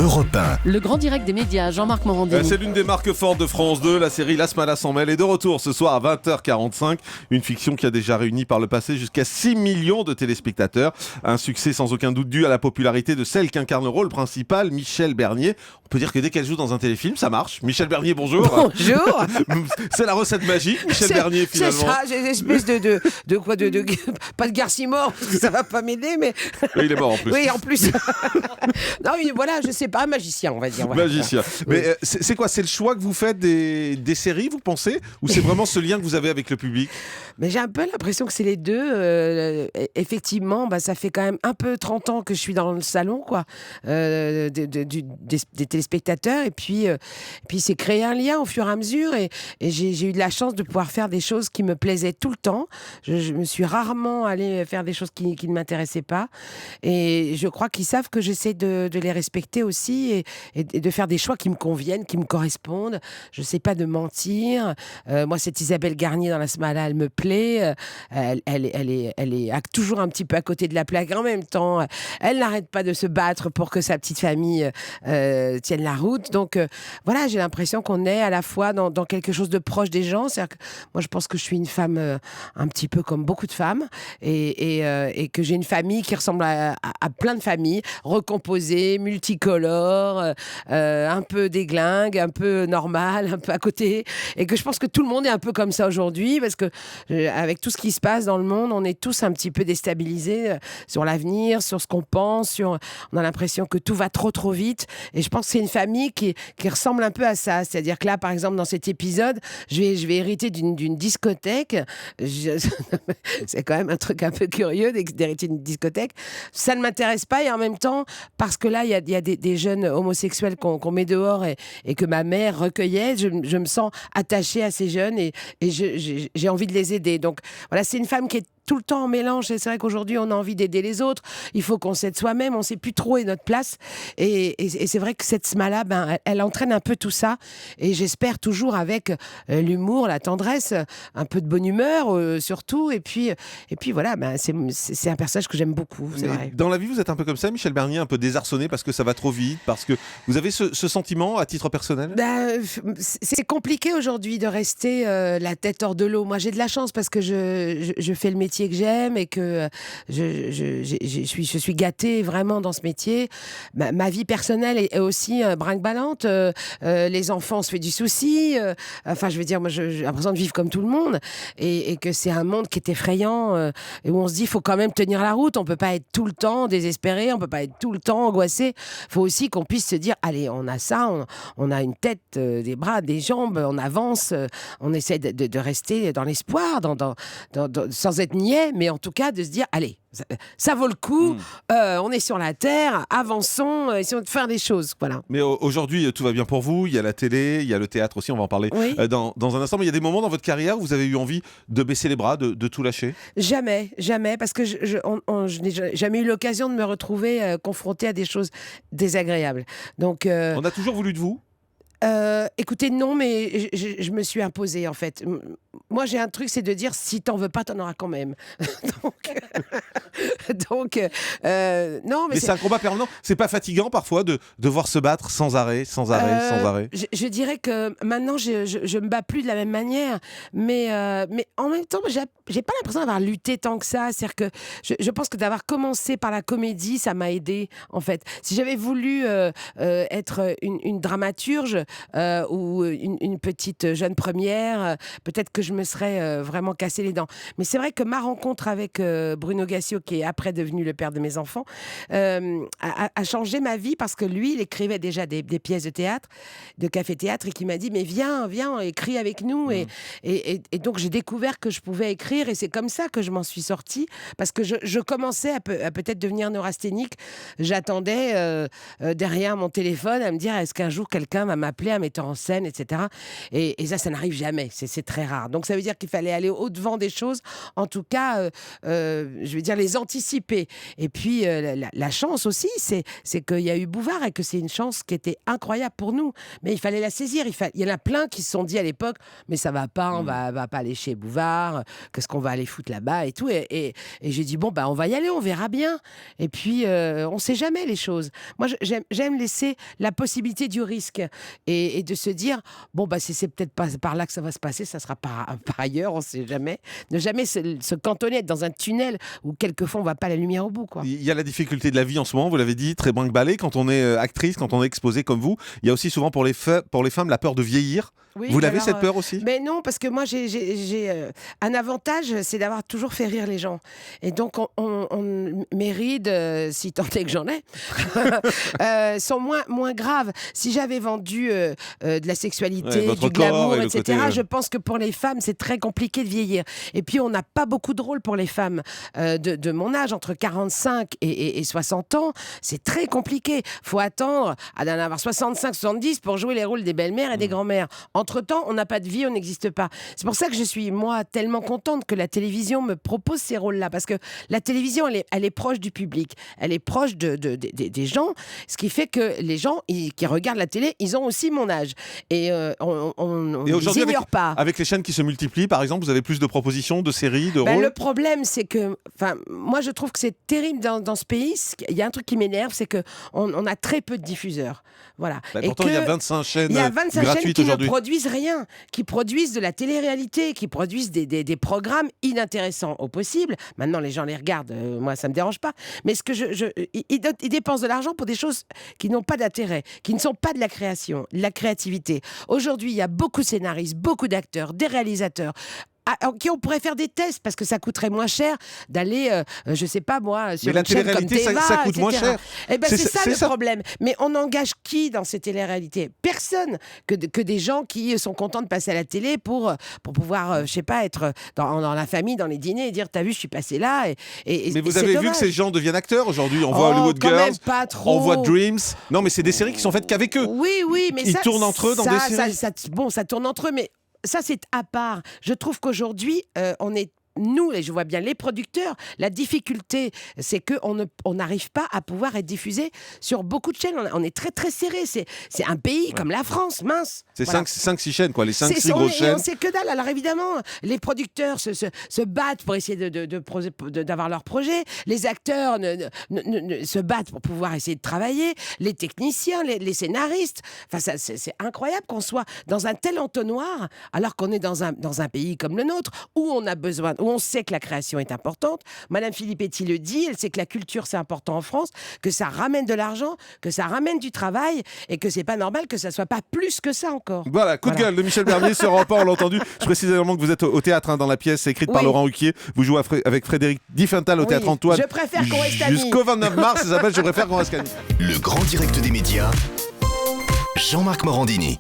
Europe 1. Le grand direct des médias, Jean-Marc Morandini. C'est l'une des marques fortes de France 2. La série Las Malas s'en mêle est de retour ce soir à 20h45. Une fiction qui a déjà réuni par le passé jusqu'à 6 millions de téléspectateurs. Un succès sans aucun doute dû à la popularité de celle qu'incarne le rôle principal, Michel Bernier. On peut dire que dès qu'elle joue dans un téléfilm, ça marche. Michel Bernier, bonjour. Bonjour. C'est la recette magique, Michel Bernier, finalement. C'est ça, j'ai une espèce de quoi, pas de Garcimore, parce que ça va pas m'aider, mais... Oui, il est mort en plus. Oui, en plus. Non, mais voilà, je sais pas, magicien, on va dire. Voilà. Magicien. Mais c'est quoi? C'est le choix que vous faites des séries, vous pensez? Ou c'est vraiment ce lien que vous avez avec le public? Mais j'ai un peu l'impression que c'est les deux. Effectivement, ça fait quand même un peu 30 ans que je suis dans le salon, quoi, des téléspectateurs. Et puis c'est créer un lien au fur et à mesure. Et j'ai eu de la chance de pouvoir faire des choses qui me plaisaient tout le temps. Je me suis rarement allée faire des choses qui ne m'intéressaient pas. Et je crois qu'ils savent que j'essaie de les respecter aussi et de faire des choix qui me conviennent, qui me correspondent. Je ne sais pas de mentir. Moi, cette Isabelle Garnier dans Las Malas, elle me plaît. Elle est toujours un petit peu à côté de la plaque. En même temps, elle n'arrête pas de se battre pour que sa petite famille tienne la route. Donc voilà, j'ai l'impression qu'on est à la fois dans quelque chose de proche des gens. C'est-à-dire que moi, je pense que je suis une femme un petit peu comme beaucoup de femmes et que j'ai une famille qui ressemble à plein de familles, recomposées, multicolores, un peu déglingue, un peu normale, un peu à côté. Et que je pense que tout le monde est un peu comme ça aujourd'hui parce que avec tout ce qui se passe dans le monde, on est tous un petit peu déstabilisés sur l'avenir, sur ce qu'on pense, on a l'impression que tout va trop vite. Et je pense que c'est une famille qui ressemble un peu à ça. C'est-à-dire que là, par exemple, dans cet épisode, je vais hériter d'une discothèque. C'est quand même un truc un peu curieux d'hériter d'une discothèque. Ça ne m'intéresse pas et en même temps, parce que là, il y a des jeunes homosexuels qu'on met dehors et que ma mère recueillait, je me sens attachée à ces jeunes et j'ai envie de les aider. Donc voilà, c'est une femme qui est tout le temps en mélange. Et c'est vrai qu'aujourd'hui, on a envie d'aider les autres. Il faut qu'on s'aide soi-même. On ne sait plus trop où est notre place. Et c'est vrai que cette Smala, elle entraîne un peu tout ça. Et j'espère toujours avec l'humour, la tendresse, un peu de bonne humeur surtout. Et puis voilà, c'est un personnage que j'aime beaucoup. C'est vrai. Dans la vie, vous êtes un peu comme ça, Michel Bernier, un peu désarçonné parce que ça va trop vite, parce que vous avez ce sentiment à titre personnel? C'est compliqué aujourd'hui de rester la tête hors de l'eau. Moi, j'ai de la chance parce que je fais le métier que j'aime et que je suis gâtée vraiment dans ce métier. Ma vie personnelle est aussi brinque-ballante. Les enfants, on se fait du souci. Enfin, je veux dire, moi, j'ai l'impression de vivre comme tout le monde et que c'est un monde qui est effrayant et où on se dit, il faut quand même tenir la route. On peut pas être tout le temps désespéré, on peut pas être tout le temps angoissé. Il faut aussi qu'on puisse se dire, allez, on a ça, on a une tête, des bras, des jambes, on avance, on essaie de rester dans l'espoir, sans être niais, mais en tout cas de se dire, allez, ça vaut le coup, on est sur la terre, avançons, essayons de faire des choses. Voilà. Mais aujourd'hui, tout va bien pour vous, il y a la télé, il y a le théâtre aussi, on va en parler dans un instant, mais il y a des moments dans votre carrière où vous avez eu envie de baisser les bras, de tout lâcher? Jamais, parce que je n'ai jamais eu l'occasion de me retrouver confrontée à des choses désagréables. Donc, on a toujours voulu de vous? Écoutez, non, mais je me suis imposée, en fait. Moi, j'ai un truc, c'est de dire, si t'en veux pas, t'en auras quand même. Donc non, mais c'est un combat permanent. C'est pas fatigant, parfois, de devoir se battre sans arrêt? Je dirais que maintenant, je me bats plus de la même manière, mais en même temps, j'ai pas l'impression d'avoir lutté tant que ça. C'est-à-dire que je pense que d'avoir commencé par la comédie, ça m'a aidée, en fait. Si j'avais voulu être une dramaturge ou une petite jeune première, peut-être que je me serais vraiment cassé les dents. Mais c'est vrai que ma rencontre avec Bruno Gassio, qui est après devenu le père de mes enfants, a changé ma vie parce que lui, il écrivait déjà des pièces de théâtre, de café-théâtre, et qui m'a dit, mais viens, écris avec nous. Et donc, j'ai découvert que je pouvais écrire et c'est comme ça que je m'en suis sortie parce que je commençais à peut-être devenir neurasthénique. J'attendais derrière mon téléphone à me dire, est-ce qu'un jour quelqu'un va m'appeler appeler un metteur en scène, etc. Et ça n'arrive jamais. C'est très rare. Donc ça veut dire qu'il fallait aller au-devant des choses. En tout cas, je veux dire, les anticiper. Et puis, la chance aussi, c'est qu'il y a eu Bouvard et que c'est une chance qui était incroyable pour nous. Mais il fallait la saisir. Il y en a plein qui se sont dit à l'époque, mais ça va pas, on va pas aller chez Bouvard, qu'est-ce qu'on va aller foutre là-bas et tout. Et j'ai dit, bon, on va y aller, on verra bien. Et puis, on sait jamais les choses. Moi, j'aime laisser la possibilité du risque et de se dire, bon, c'est peut-être pas par là que ça va se passer, ça sera par ailleurs, on sait jamais. Ne jamais se cantonner, être dans un tunnel où quelquefois on voit pas la lumière au bout, quoi. Il y a la difficulté de la vie en ce moment, vous l'avez dit, très brinque-ballée. Quand on est actrice, quand on est exposée comme vous, il y a aussi souvent pour les femmes la peur de vieillir. Oui, vous l'avez alors, cette peur aussi? Mais non, parce que moi j'ai un avantage, c'est d'avoir toujours fait rire les gens. Et donc mes rides, si tant est que j'en ai, sont moins graves. Si j'avais vendu de la sexualité, votre du glamour, corps et le etc., côté, je pense que pour les femmes, c'est très compliqué de vieillir. Et puis on n'a pas beaucoup de rôles pour les femmes de mon âge, entre 45 et 60 ans. C'est très compliqué. Faut attendre d'en avoir 65, 70 pour jouer les rôles des belles-mères et des grands-mères. Entre-temps, on n'a pas de vie, on n'existe pas. C'est pour ça que je suis, moi, tellement contente que la télévision me propose ces rôles-là. Parce que la télévision, elle est proche du public. Elle est proche des gens. Ce qui fait que les gens qui regardent la télé, ils ont aussi mon âge. Et on Et aujourd'hui, n'ignore pas. avec les chaînes qui se multiplient, par exemple, vous avez plus de propositions, de séries, de rôles? Le problème, c'est que, moi, je trouve que c'est terrible dans ce pays. Il y a un truc qui m'énerve, c'est qu'on a très peu de diffuseurs. Voilà. Pourtant, il y a 25 chaînes il y a 25 chaînes gratuites qui ne aujourd'hui. produisent rien, qui produisent de la télé-réalité, qui produisent des programmes inintéressants au possible. Maintenant, les gens les regardent, moi, ça me dérange pas. Mais ce que ils dépensent de l'argent pour des choses qui n'ont pas d'intérêt, qui ne sont pas de la création, de la créativité. Aujourd'hui, il y a beaucoup de scénaristes, beaucoup d'acteurs, des réalisateurs, qui on pourrait faire des tests parce que ça coûterait moins cher d'aller, je sais pas moi, sur une chaîne comme Téva, ça coûte moins etc. cher. Eh ben, c'est ça le ça. problème. Mais on engage qui dans ces téléréalités? Personne que des gens qui sont contents de passer à la télé pour pouvoir, je sais pas, être dans la famille, dans les dîners et dire t'as vu, je suis passé là. Mais vous avez vu que ces gens deviennent acteurs aujourd'hui. On voit Hollywood quand Girls, même pas trop. on voit Dreams. Non, mais c'est des séries qui sont faites qu'avec eux. Oui, mais Ils tournent entre eux dans des séries. Ça tourne entre eux, mais ça, c'est à part. Je trouve qu'aujourd'hui, on est... Nous, et je vois bien les producteurs, la difficulté, c'est qu'on n'arrive pas à pouvoir être diffusé sur beaucoup de chaînes. On est très, très serré. C'est un pays comme la France, mince. C'est Voilà. 5-6 chaînes, quoi, les 5-6 On grosses chaînes. on sait que dalle. Alors évidemment, les producteurs se battent pour essayer d'avoir leur projet. Les acteurs se battent pour pouvoir essayer de travailler. Les techniciens, les scénaristes. Enfin, c'est incroyable qu'on soit dans un tel entonnoir alors qu'on est dans un pays comme le nôtre où on a besoin, où on sait que la création est importante. Madame Filippetti le dit, elle sait que la culture c'est important en France, que ça ramène de l'argent, que ça ramène du travail et que c'est pas normal que ça soit pas plus que ça encore. Voilà, coup de gueule de Michel Bernier sur Europe 1, on l'a entendu. Je précise également que vous êtes au théâtre dans la pièce écrite par Laurent Ruquier. Vous jouez avec Frédéric Diffenthal au théâtre Antoine. Je préfère qu'on reste amis. Jusqu'au 29 mars, ça s'appelle Je préfère qu'on reste amis. Le grand direct des médias, Jean-Marc Morandini.